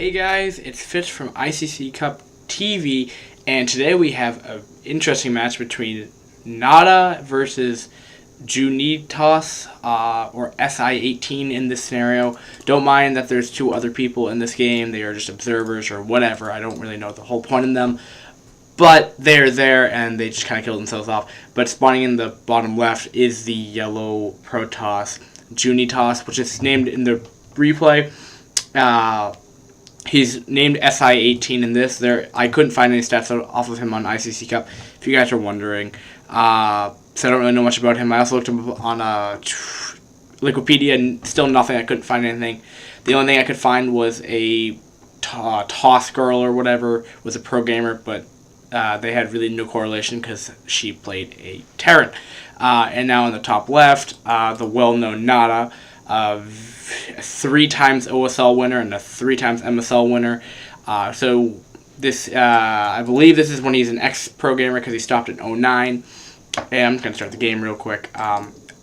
Hey guys, it's Fitz from ICC Cup TV, and today we have an interesting match between NaDa versus JuNiEToSS, or SI-18 in this scenario. Don't mind that there's two other people in this game. They are just observers or whatever. I don't really know the whole point in them. But they're there, and they just kind of kill themselves off. But spawning in the bottom left is the yellow Protoss JuNiEToSS, which is named in the replay. He's named SI-18 in this. I couldn't find any stats off of him on ICC Cup, if you guys are wondering. So I don't really know much about him. I also looked him up on Wikipedia, and still nothing. I couldn't find anything. The only thing I could find was a Toss girl or whatever was a pro gamer, but they had really no correlation because she played a Terran. And now in the top left, the well-known NaDa, 3 times OSL winner and a 3 times MSL winner. So this, I believe this is when he's an ex-pro gamer because he stopped at 09. And I'm just going to start the game real quick.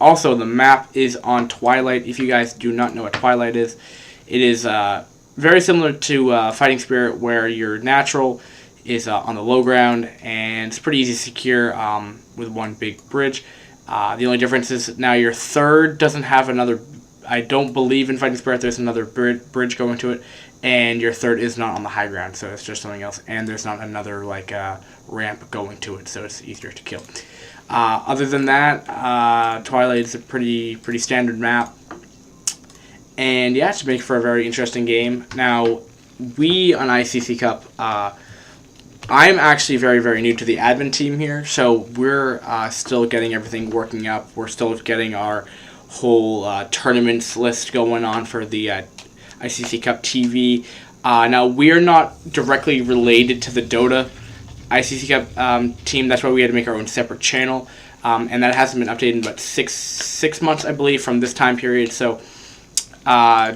Also, the map is on Twilight. If you guys do not know what Twilight is, it is very similar to Fighting Spirit, where your natural is on the low ground, and it's pretty easy to secure with one big bridge. The only difference is now your third doesn't have another. I don't believe in Fighting Spirit there's another bridge going to it, and your third is not on the high ground, so it's just something else, and there's not another ramp going to it, so it's easier to kill. Other than that, Twilight is a pretty standard map, and yeah, it's make for a very interesting game. Now, we on ICC Cup, I'm actually very new to the admin team here, so we're still getting everything working up. We're still getting our whole tournaments list going on for the ICC Cup TV. Now, we're not directly related to the Dota ICC Cup team. That's why we had to make our own separate channel, and that hasn't been updated in about six months, I believe, from this time period. So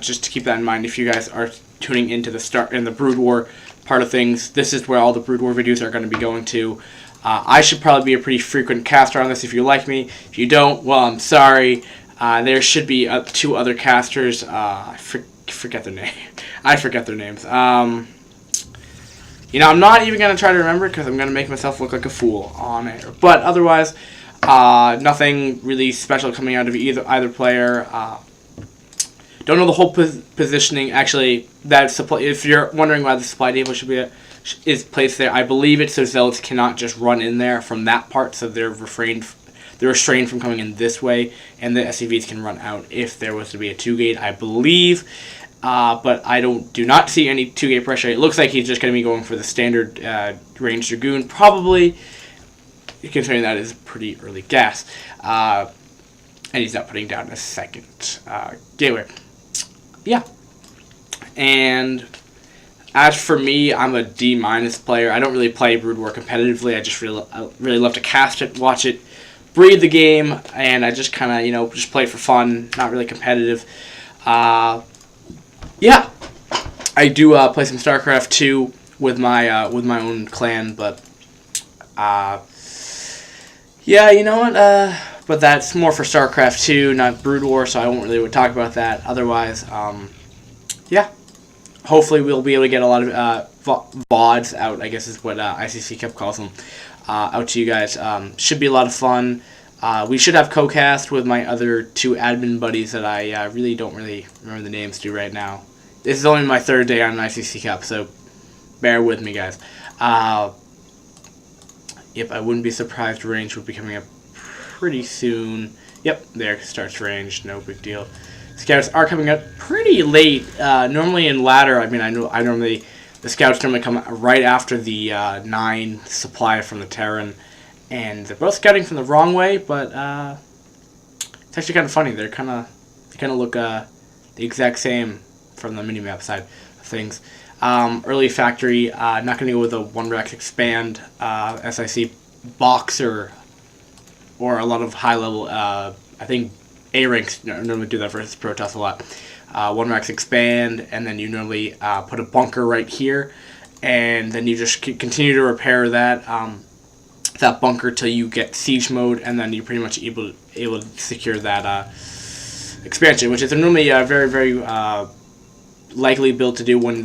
just to keep that in mind, if you guys are tuning into the start in the Brood War part of things, this is where all the Brood War videos are going to be going to. I should probably be a pretty frequent caster on this if you like me. If you don't, well, I'm sorry. There should be 2 other casters. I forget their name. I forget their names. I'm not even going to try to remember because I'm going to make myself look like a fool on air. But otherwise, nothing really special coming out of either player. Don't know the whole positioning. Actually, if you're wondering why the supply table is placed there, I believe it's so zealots cannot just run in there from that part, so they're restrained from coming in this way, and the SCVs can run out if there was to be a 2-gate, I believe. But I do not see any 2-gate pressure. It looks like he's just going to be going for the standard range Dragoon, probably, considering that is pretty early gas. And he's not putting down a second gateway. Yeah. And as for me, I'm a D- player. I don't really play Brood War competitively. I just really love to cast it, watch it, breathe the game, and I just kind of, just play it for fun, not really competitive. Yeah, I do play some StarCraft 2 with my own clan, but yeah, you know what? But that's more for StarCraft 2, not Brood War, so I won't really talk about that. Otherwise, yeah, hopefully we'll be able to get a lot of VODs out, I guess is what ICC Cup calls them, out to you guys. Should be a lot of fun. We should have co-cast with my other 2 admin buddies that I really don't remember the names to right now. This is only my 3rd day on ICC Cup, so bear with me, guys. Yep, I wouldn't be surprised range would be coming up pretty soon. Yep, there starts range, no big deal. Scouts are coming up pretty late. Normally in ladder, the scouts normally come right after the 9 supply from the Terran, and they're both scouting from the wrong way, but it's actually kind of funny. They kind of look the exact same from the minimap side of things. Early factory, not going to go with a 1-rack expand, SIC boxer, or a lot of high level. I think A ranks normally do that versus Protoss a lot. 1-rack expand, and then you normally put a bunker right here, and then you just continue to repair that bunker till you get siege mode, and then you're pretty much able to secure that expansion, which is normally very likely build to do when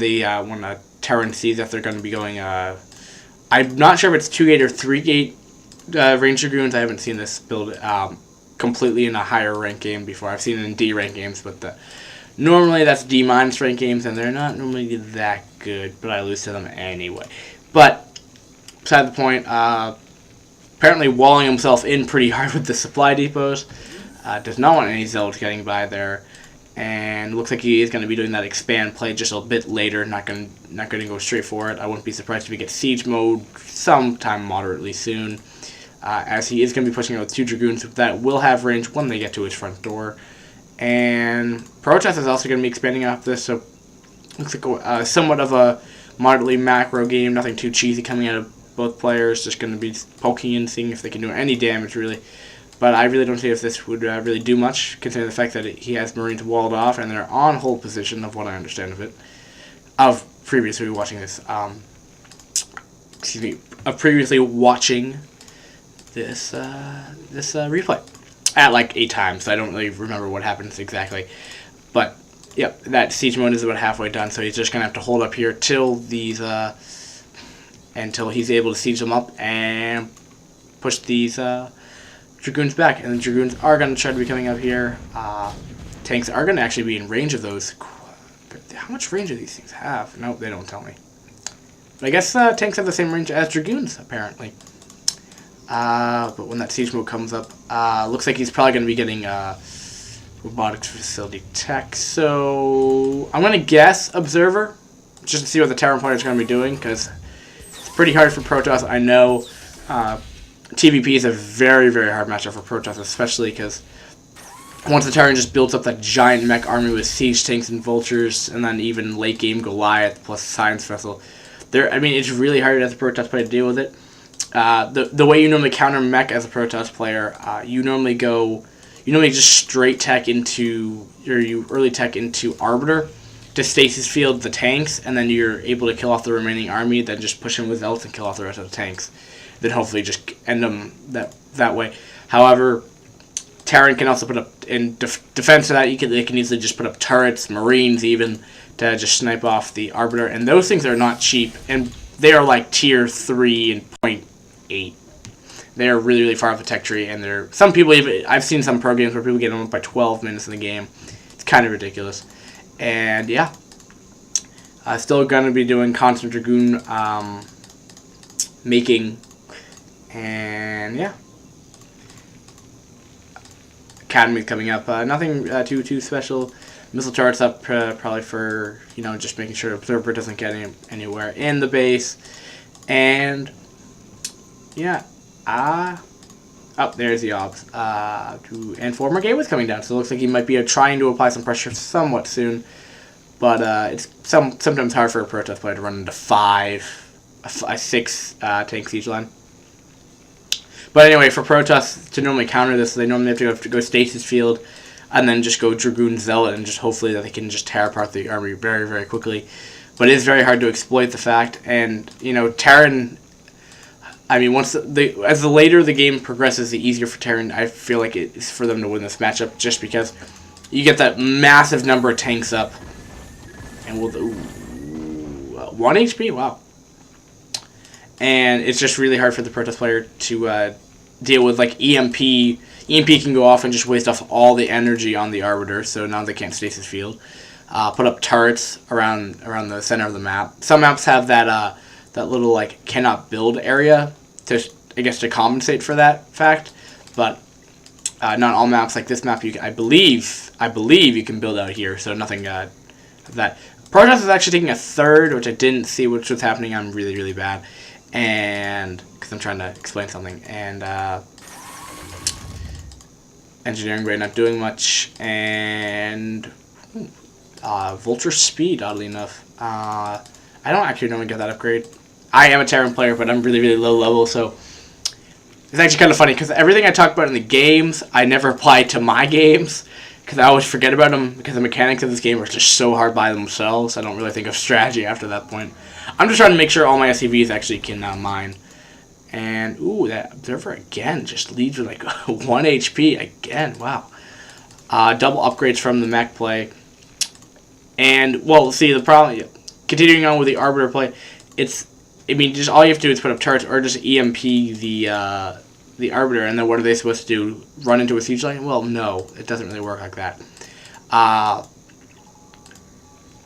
Terran sees if they're going to be going. I'm not sure if it's 2-gate or 3-gate range dragoons. I haven't seen this build completely in a higher rank game before. I've seen it in D rank games, but normally that's D- rank games, and they're not normally that good. But I lose to them anyway. But beside the point, apparently walling himself in pretty hard with the supply depots. Does not want any zealots getting by there. And looks like he is going to be doing that expand play just a bit later. Not going to go straight for it. I wouldn't be surprised if he gets siege mode sometime moderately soon, as he is going to be pushing out with 2 dragoons that will have range when they get to his front door. And Protoss is also going to be expanding off this, so looks like somewhat of a moderately macro game. Nothing too cheesy coming out of both players. Just going to be poking and seeing if they can do any damage really. But I really don't see if this would really do much, considering the fact that he has Marines walled off and they're on hold position, of what I understand of it. Of previously watching this, of previously watching this replay at like 8 times. So I don't really remember what happens exactly. But yep, that siege mode is about halfway done, so he's just gonna have to hold up here till these until he's able to siege them up and push these dragoons back, and the dragoons are going to try to be coming up here. Tanks are going to actually be in range of those. How much range do these things have? No, they don't tell me. But I guess tanks have the same range as dragoons, apparently. But when that siege mode comes up, looks like he's probably going to be getting robotics facility tech. So I'm going to guess observer, just to see what the Terran player is going to be doing, because it's pretty hard for Protoss. I know TvP is a very, very hard matchup for Protoss, especially because once the Terran just builds up that giant mech army with siege tanks and vultures, and then even late game Goliath plus science vessel, it's really hard as a Protoss player to deal with it. The way you normally counter mech as a Protoss player, you normally just straight tech into, or you early tech into Arbiter to stasis field the tanks, and then you're able to kill off the remaining army, then just push in with Zealots and kill off the rest of the tanks. Then hopefully just end them that way. However, Terran can also put up, in defense of that, they can easily just put up turrets, Marines even, to just snipe off the Arbiter. And those things are not cheap, and they are like tier 3 and 0.8. They are really, really far off the tech tree, and some people even, I've seen some pro games where people get them up by 12 minutes in the game. It's kind of ridiculous. And yeah, still going to be doing constant dragoon making. And yeah, Academy's coming up. Nothing too special. Missile turrets up, probably for just making sure Observer doesn't get anywhere in the base. And yeah, there's the obs. And 4 more gateways coming down, so it looks like he might be trying to apply some pressure somewhat soon. But it's sometimes hard for a Protoss player to run into 6 tank siege line. But anyway, for Protoss to normally counter this, they normally have to go stasis field, and then just go Dragoon Zealot, and just hopefully that they can just tear apart the army very, very quickly. But it is very hard to exploit the fact, and Terran. I mean, as the later the game progresses, the easier for Terran. I feel like it is for them to win this matchup, just because you get that massive number of tanks up, and 1 HP. Wow. And it's just really hard for the Protoss player to deal with, like, EMP. EMP can go off and just waste off all the energy on the Arbiter, so now they can't stasis field. Put up turrets around the center of the map. Some maps have that little, like, cannot build area to compensate for that fact, but not all maps. Like this map, I believe you can build out here, so nothing of that. Protoss is actually taking a third, which I didn't see which was happening. I'm really, really bad. And because I'm trying to explain something, and engineering grade not doing much, and vulture speed, oddly enough. I don't actually normally get that upgrade. I am a Terran player, but I'm really, really low level, so it's actually kind of funny because everything I talk about in the games I never apply to my games, because I always forget about them, because the mechanics of this game are just so hard by themselves. I don't really think of strategy after that point. I'm just trying to make sure all my SCVs actually can mine. And, ooh, that Observer again just leads with like 1 HP again. Wow. Double upgrades from the mech play. And, well, see, the problem, continuing on with the Arbiter play, just all you have to do is put up turrets or just EMP the Arbiter, and then what are they supposed to do? Run into a siege line? Well, no, it doesn't really work like that.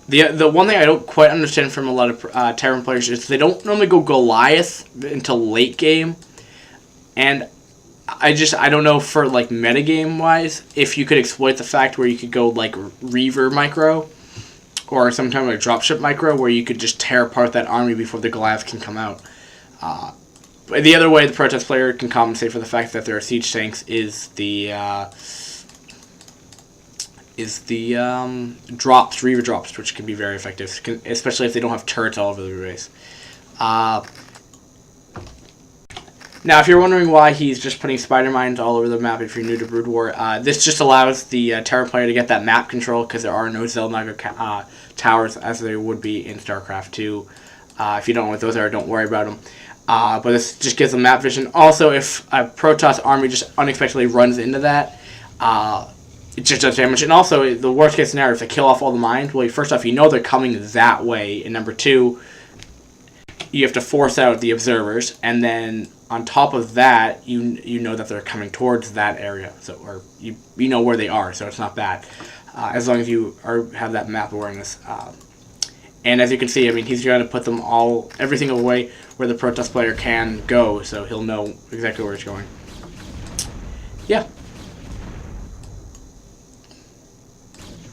The one thing I don't quite understand from a lot of Terran players is they don't normally go Goliath until late game, and I don't know for like metagame wise if you could exploit the fact where you could go like Reaver micro or sometime like dropship micro where you could just tear apart that army before the Goliath can come out. But the other way the Protoss player can compensate for the fact that there are siege tanks is the drops, Reaver drops, which can be very effective, especially if they don't have turrets all over the base. Now, if you're wondering why he's just putting spider mines all over the map if you're new to Brood War, this just allows the Terran player to get that map control because there are no Xel'Naga towers as there would be in StarCraft 2. If you don't know what those are, don't worry about them. But this just gives them map vision. Also, if a Protoss army just unexpectedly runs into that, it just does damage. And also, the worst case scenario is to kill off all the mines. Well, first off, you know they're coming that way. And number two, you have to force out the observers. And then on top of that, you know that they're coming towards that area. Or you know where they are, so it's not bad. As long as you have that map awareness. And as you can see, I mean, he's going to put them every single way where the Protoss player can go, so he'll know exactly where it's going. Yeah.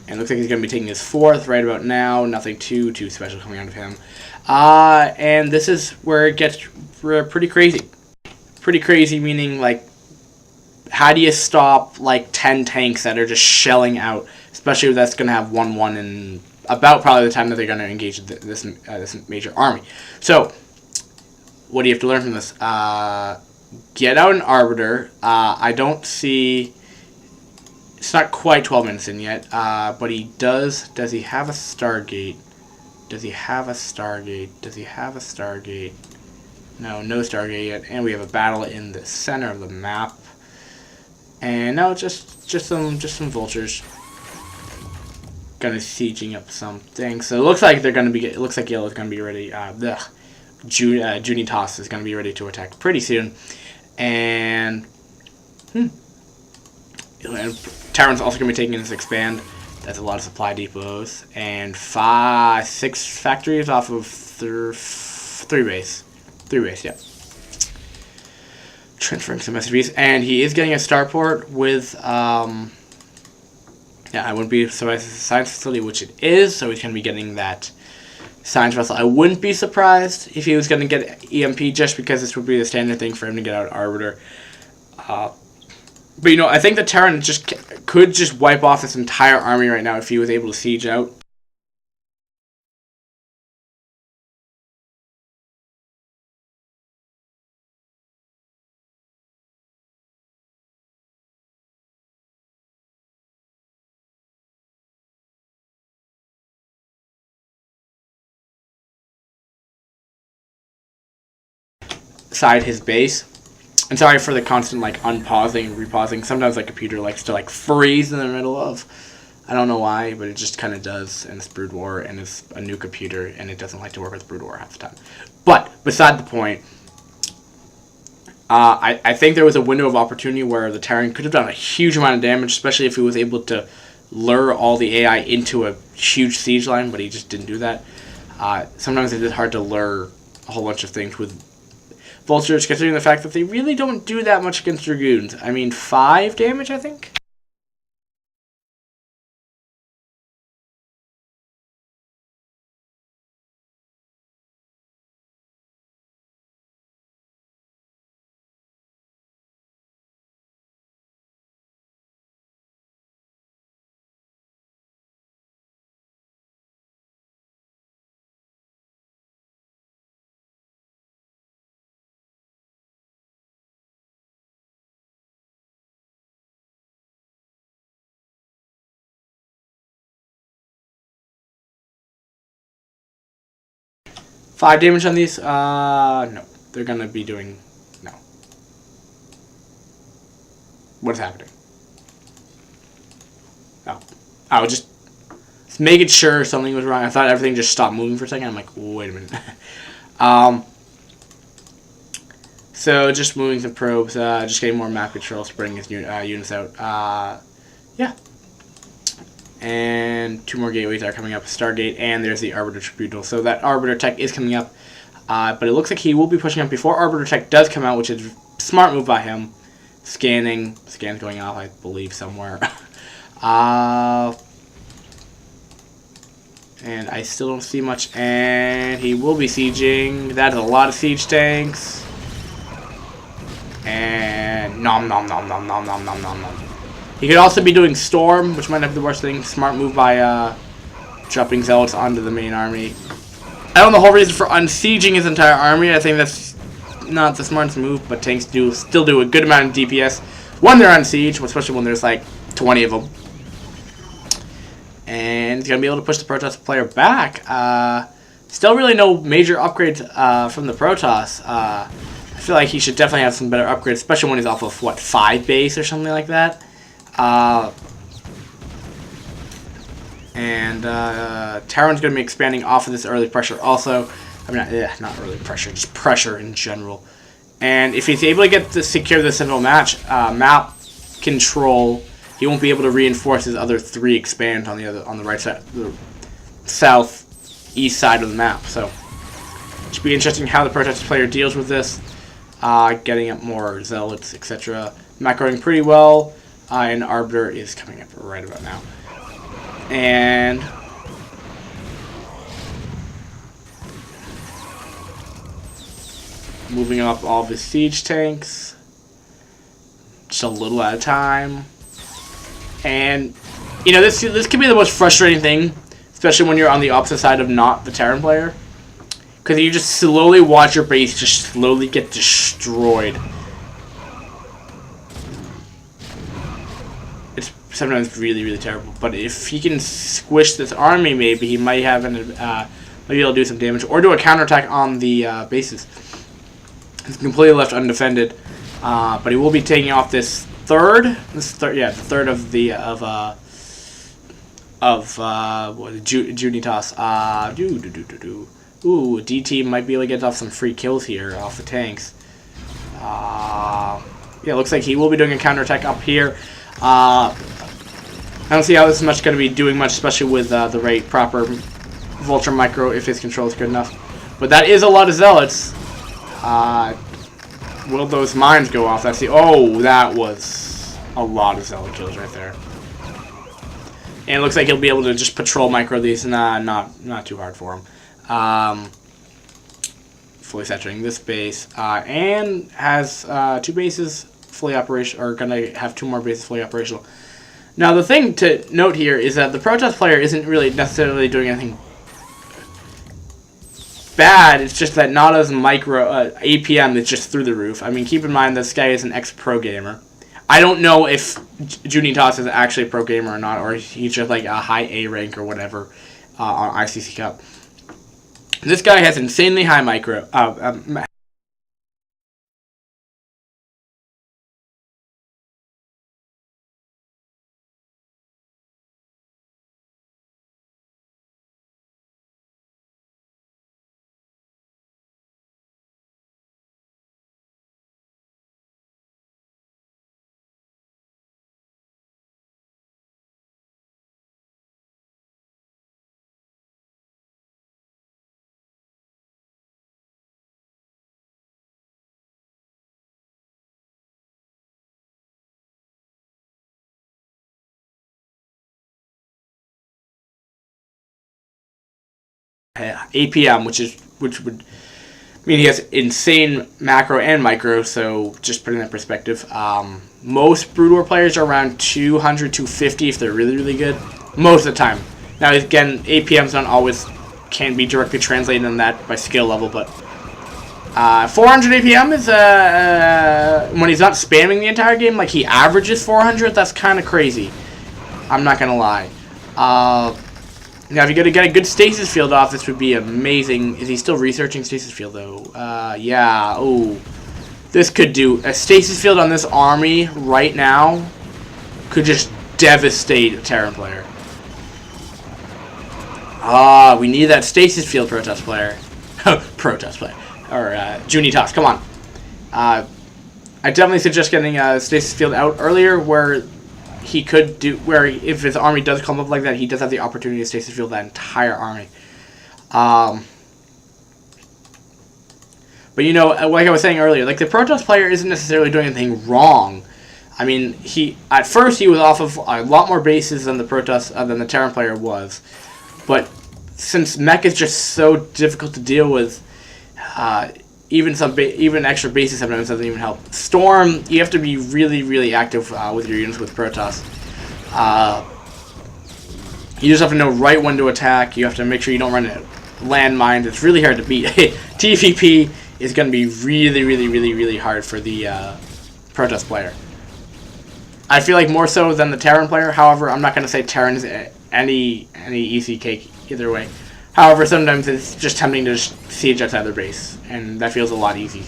And it looks like he's going to be taking his fourth right about now. Nothing too special coming out of him. And this is where it gets pretty crazy. Pretty crazy meaning, like, how do you stop, like, 10 tanks that are just shelling out? Especially if that's going to have 1-1 in about probably the time that they're going to engage this major army. So, what do you have to learn from this? Get out an Arbiter. I don't see... It's not quite 12 minutes in yet, but he does... Does he have a Stargate? Does he have a Stargate? Does he have a Stargate? No Stargate yet. And we have a battle in the center of the map. And no, just some vultures. Gonna sieging up something. So it looks like they're gonna be. It looks like yellow's gonna be ready. JuNiEToSS is gonna be ready to attack pretty soon, and Terran's also gonna be taking this expand. That's a lot of supply depots and 6 factories off of 3 base. 3 base, yeah. Transferring some SCVs, and he is getting a starport with yeah, I wouldn't be surprised if it's a science facility, which it is, so he's going to be getting that science vessel. I wouldn't be surprised if he was going to get EMP just because this would be the standard thing for him to get out Arbiter. But, you know, I think the Terran could just wipe off this entire army right now if he was able to siege out. Side his base. And sorry for the constant like unpausing and repausing. Sometimes my computer likes to like freeze in the middle of. I don't know why, but it just kind of does. And it's Brood War, and it's a new computer, and it doesn't like to work with Brood War half the time. But beside the point, I think there was a window of opportunity where the Terran could have done a huge amount of damage, especially if he was able to lure all the AI into a huge siege line, but he just didn't do that. Sometimes it is hard to lure a whole bunch of things with vultures, considering the fact that they really don't do that much against Dragoons. I mean, 5 damage, I think? Five damage on these? No. They're gonna be doing... No. What is happening? Oh. Oh, just... making sure something was wrong. I thought everything just stopped moving for a second. I'm like, wait a minute. So just moving some probes, just getting more map control, spreading his units out. Yeah. And 2 more gateways are coming up, Stargate, and there's the Arbiter Tribunal. So that Arbiter tech is coming up, but it looks like he will be pushing up before Arbiter tech does come out, which is a smart move by him. Scans going off, I believe, somewhere. And I still don't see much, and he will be sieging. That is a lot of siege tanks. And nom nom nom nom nom nom nom nom nom. He could also be doing Storm, which might not be the worst thing. Smart move by dropping Zealots onto the main army. I don't know the whole reason for unsieging his entire army. I think that's not the smartest move, but tanks still do a good amount of DPS when they're on siege, especially when there's like 20 of them. And he's going to be able to push the Protoss player back. Still really no major upgrades from the Protoss. I feel like he should definitely have some better upgrades, especially when he's off of, what, 5 base or something like that. Terran's going to be expanding off of this early pressure also. I mean, not early pressure, just pressure in general. And if he's able to get to secure the Sentinel map control, he won't be able to reinforce his other 3 expand on the right side, the southeast side of the map. So it should be interesting how the Protoss player deals with this, getting up more Zealots, etc. Macroing pretty well, and Arbiter is coming up right about now. And moving up all of his siege tanks, just a little at a time. And, you know, this could be the most frustrating thing, especially when you're on the opposite side of not the Terran player. Because you just slowly watch your base just slowly get destroyed. It's sometimes really, really terrible. But if he can squish this army, maybe he might have maybe he'll do some damage. Or do a counterattack on the bases. It's completely left undefended. But he will be taking off the third of JuNiEToSS. Ooh, D team might be able to get off some free kills here off the tanks. Yeah, looks like he will be doing a counterattack up here. I don't see how this is much going to be doing much, especially with the right proper Vulture Micro if his control is good enough. But that is a lot of Zealots. Will those mines go off? That was a lot of Zealot kills right there. And it looks like he'll be able to just patrol micro these. Not too hard for him. Fully saturating this base, and has 2 bases fully operational, or gonna have 2 more bases fully operational. Now the thing to note here is that the Protoss player isn't really necessarily doing anything bad. It's just that NaDa's micro APM is just through the roof. I mean, keep in mind this guy is an ex-pro gamer. I don't know if JuNiEToSS is actually a pro gamer or not, or he's just like a high A rank or whatever on ICC Cup. This guy has insanely high micro. APM, which would mean he has insane macro and micro. So just putting that in perspective, most Brood War players are around 200, 250 if they're really, really good. Most of the time. Now again, APM's not always can be directly translated in that by skill level, but 400 APM is when he's not spamming the entire game, like he averages 400. That's kind of crazy. I'm not gonna lie. Now, if you get a good stasis field off, this would be amazing. Is he still researching stasis field, though? Yeah. Oh, this could do a stasis field on this army right now. Could just devastate a Terran player. We need that stasis field Protoss player. Protoss player. Or JuNiEToSS, come on. I definitely suggest getting stasis field out earlier, where he could do, where if his army does come up like that, he does have the opportunity to stasis field that entire army. But you know, like I was saying earlier, like the Protoss player isn't necessarily doing anything wrong. I mean, at first he was off of a lot more bases than the Protoss than the Terran player was, but since mech is just so difficult to deal with, even extra bases sometimes doesn't even help. Storm, you have to be really active with your units with Protoss. You just have to know right when to attack. You have to make sure you don't run landmines. It's really hard to beat. TvP is going to be really hard for the Protoss player. I feel like more so than the Terran player. However, I'm not going to say Terran is any easy cake either way. However, sometimes it's just tempting to just siege outside their base, and that feels a lot easy.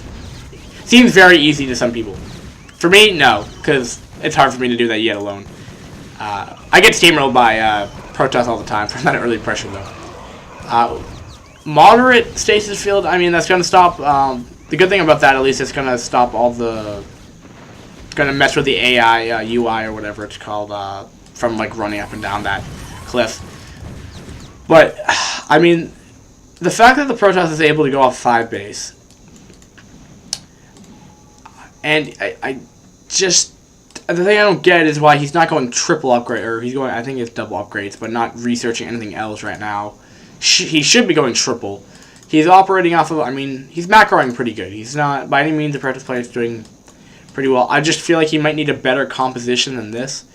Seems very easy to some people. For me, no, because it's hard for me to do that yet alone. I get steamrolled by Protoss all the time from that early pressure, though. Moderate stasis field, I mean, that's going to stop... the good thing about that, at least, it's going to stop all the... going to mess with the AI, UI, or whatever it's called, from, like, running up and down that cliff. But, I mean, the fact that the Protoss is able to go off 5 base, and I just... The thing I don't get is why he's not going triple upgrade, or he's going, I think it's double upgrades, but not researching anything else right now. He should be going triple. He's operating off of, I mean, he's macroing pretty good. He's not, by any means, the Protoss player is doing pretty well. I just feel like he might need a better composition than this.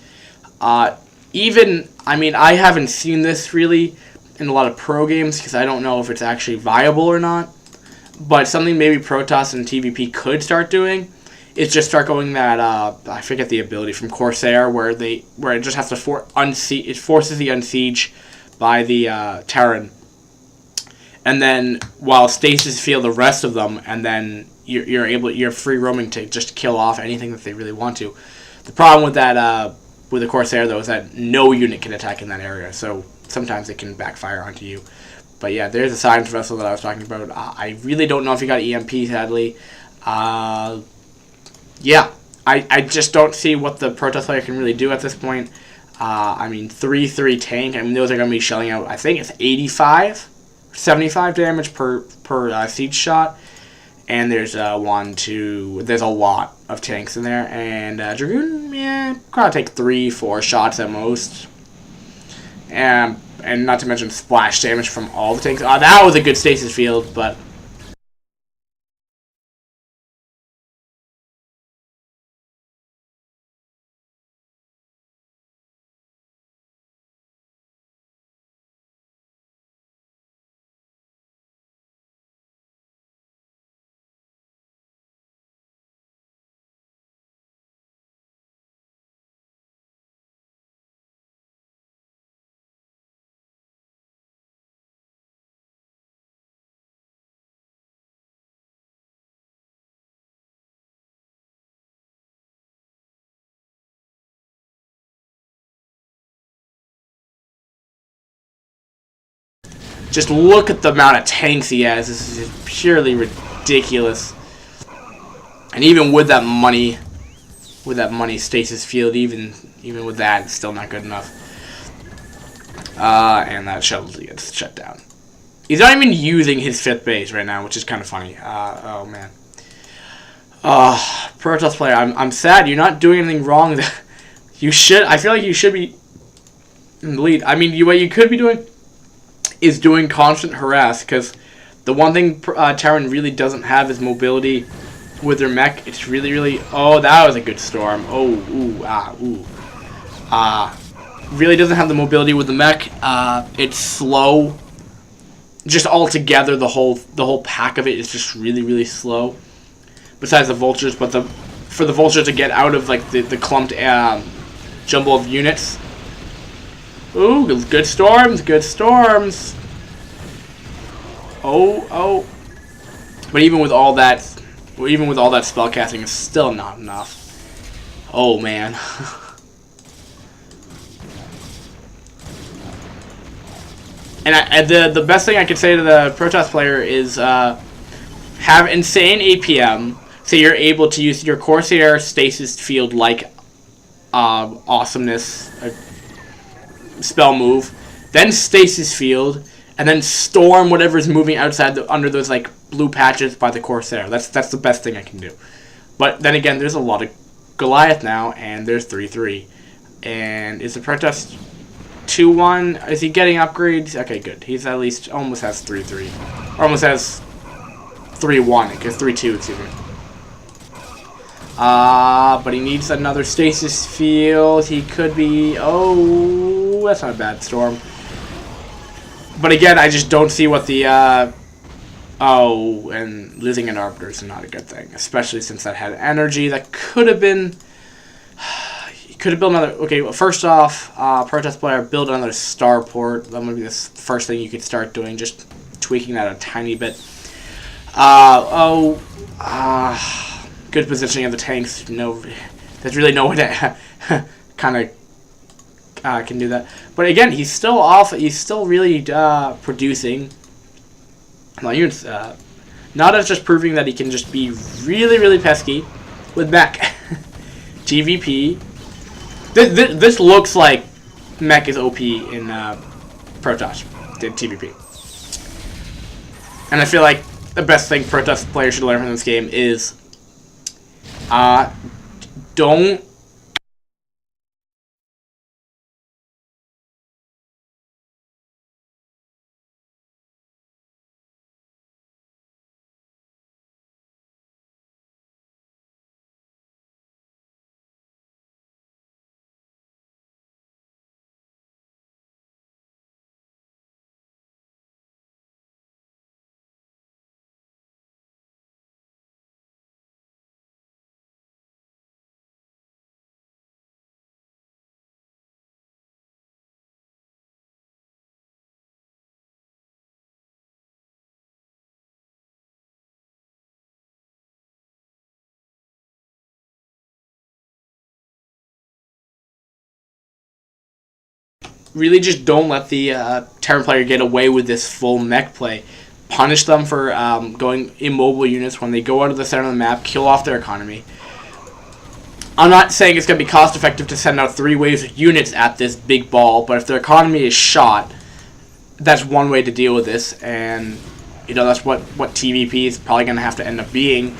Even, I mean, I haven't seen this really in a lot of pro games because I don't know if it's actually viable or not. But something maybe Protoss and TvP could start doing is just start going that, I forget the ability from Corsair, where it just has to it forces the unsiege by the Terran. And then while stasis field the rest of them, and then you're free roaming to just kill off anything that they really want to. The problem with that with the Corsair though is that no unit can attack in that area, so sometimes it can backfire onto you. But yeah, there's a science vessel that I was talking about. I really don't know if he got EMP, sadly. Yeah, I just don't see what the Protoss player can really do at this point. I mean, 3/3 tank. I mean, those are going to be shelling out. I think it's 85, 75 damage per siege shot. And there's there's a lot of tanks in there. And Dragoon, yeah, probably take 3-4 shots at most. And not to mention splash damage from all the tanks. That was a good stasis field, but... Just look at the amount of tanks he has. This is purely ridiculous. And even with that money stasis field, even with that, it's still not good enough. And that shuttle gets shut down. He's not even using his 5th base right now, which is kind of funny. Oh man. Protoss player, I'm sad. You're not doing anything wrong. You should. I feel like you should be in the lead. I mean, what you could be doing is doing constant harass, because the one thing Terran really doesn't have is mobility with their mech. It's really... Oh, that was a good storm. Oh, ooh. Really doesn't have the mobility with the mech. It's slow. Just altogether, the whole pack of it is just really slow. Besides the vultures, but for the vultures to get out of like the clumped jumble of units. Ooh, good storms. Oh. But even with all that spellcasting, it's still not enough. Oh man. And the best thing I could say to the Protoss player is have insane APM, so you're able to use your Corsair stasis field like awesomeness spell move, then stasis field, and then storm whatever's moving outside under those like blue patches by the Corsair. That's the best thing I can do. But then again, there's a lot of Goliath now, and there's 3-3. And is the Protoss 2-1? Is he getting upgrades? Okay, good. He's at least almost has 3-3. Or almost has 3-1, because 3-2, excuse me. But he needs another stasis field. He could be... Oh, that's not a bad storm. But again, I just don't see what the... Oh, and losing an Arbiter is not a good thing. Especially since that had energy. That could have been... You could have built another... Okay, well, first off, Protoss player, build another starport. That would be the first thing you could start doing. Just tweaking that a tiny bit. Good positioning of the tanks. No, there's really no way to kind of can do that. But again, he's still off. He's still really producing. Well, NaDa's just proving that he can just be really, really pesky with mech. TvP. This looks like mech is OP in Protoss. Did TvP. And I feel like the best thing Protoss players should learn from this game is don't really just don't let the Terran player get away with this full mech play. Punish them for going immobile units when they go out of the center of the map, kill off their economy. I'm not saying it's going to be cost effective to send out 3 waves of units at this big ball, but if their economy is shot, that's one way to deal with this, and you know that's what TvP is probably going to have to end up being.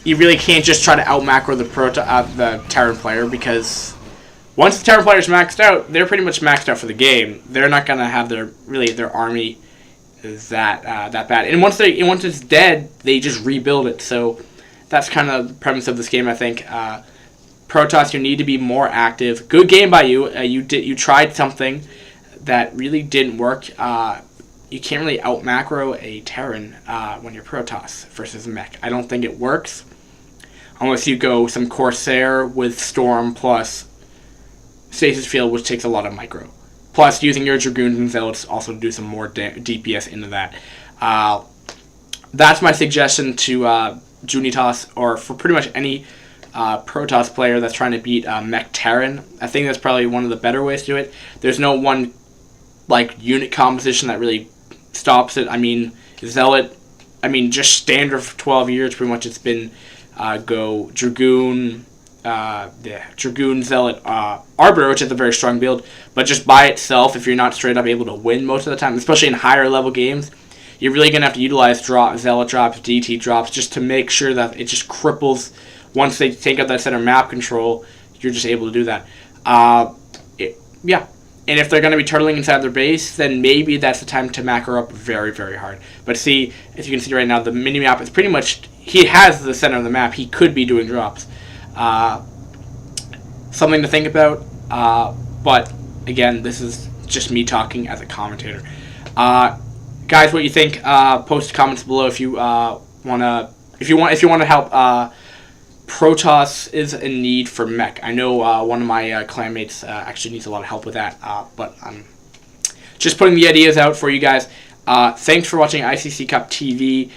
You really can't just try to out macro the Terran player, because once the Terran player is maxed out, they're pretty much maxed out for the game. They're not gonna have their army is that bad. And once it's dead, they just rebuild it. So that's kind of the premise of this game, I think. Protoss, you need to be more active. Good game by you. You tried something that really didn't work. You can't really out macro a Terran when you're Protoss versus mech. I don't think it works unless you go some Corsair with Storm plus Stasis Field, which takes a lot of micro. Plus, using your Dragoons and Zealots also to do some more DPS into that. That's my suggestion to JuNiEToSS, or for pretty much any Protoss player that's trying to beat Mech Terran. I think that's probably one of the better ways to do it. There's no one unit composition that really stops it. I mean, Zealot, just standard for 12 years, pretty much it's been go Dragoon, Dragoon, Zealot, Arbiter, which is a very strong build, but just by itself, if you're not straight up able to win most of the time, especially in higher level games, you're really going to have to utilize Zealot drops, DT drops, just to make sure that it just cripples. Once they take out that center map control, you're just able to do that. Yeah. And if they're going to be turtling inside their base, then maybe that's the time to macro up very, very hard. But see, as you can see right now, the mini-map is pretty much... He has the center of the map. He could be doing drops. Something to think about. But, again, this is just me talking as a commentator. Guys, what you think? Post comments below if you want to help... Protoss is in need for mech. I know one of my clanmates actually needs a lot of help with that, but I'm just putting the ideas out for you guys. Thanks for watching ICC Cup TV.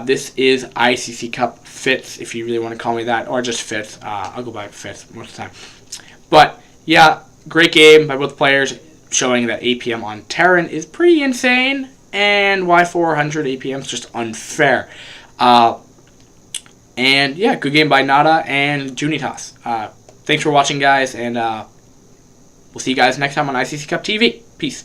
This is ICC Cup Fitz, if you really want to call me that, or just Fitz. I'll go by Fitz most of the time. But, yeah, great game by both players, showing that APM on Terran is pretty insane, and why 400 APM is just unfair. And yeah, good game by NaDa and JuNiEToSS. Thanks for watching, guys, and we'll see you guys next time on ICC Cup TV. Peace.